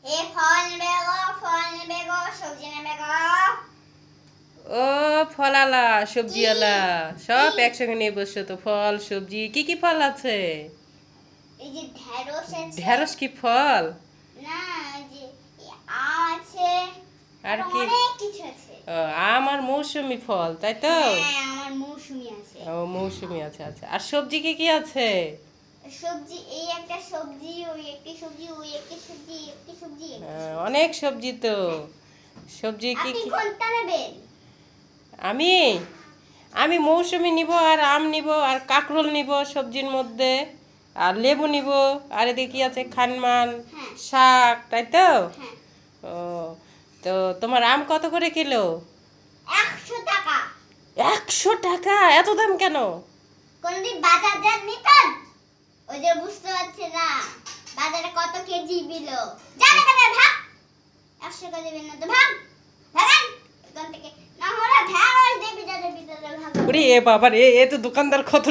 এ ফল নেবে গো সবজি নেবে গো। ও ফলালা সবজিওয়ালা সব একসঙ্গে নিয়ে বসছো তো, ফল সবজি কি কি ফল আছে? এই যে ঢেঁড়স আছে। ঢেঁড়স কি ফল? না, এই যে আম আছে আর কি? অনেক কিছু আছে। ও, আম আর মৌসুমী ফল তাই তো? হ্যাঁ, আমার মৌসুমী আছে। ও মৌসুমী আছে, আচ্ছা। আর সবজি কি কি আছে? সবজি এই একটা সবজি, ওই একটি সবজি, ওই একটি সবজি, একটি সবজি, অনেক সবজি তো। সবজি কি আপনি কি? কোনটা নেবেন? আমি আমি মৌসুমী নিব, আর আম নিব, আর কাঁকরোল নিব সবজির মধ্যে, আর লেবু নিব, আর এদিকে কি আছে খানমান হ্যাঁ। শাক তাই তো? হ্যাঁ, ও, তো তোমার আম কত করে কিলো? 100 টাকা। 100 টাকা? এত দাম কেন? কোনদিন বাজার যান নিতেন? ওই যে বুঝতে পারছে না বাজারে কত কেজি বিলো। জানে কেন ভাগ? 100 টাকা দিবেন না তো ভাগ। ভাগেন এখান থেকে, না হলে ঢেঁড়স দিয়ে ভিতরে ভিতরে ভাগ। ওরে এ বাবা রে, এ তো দোকানদার কত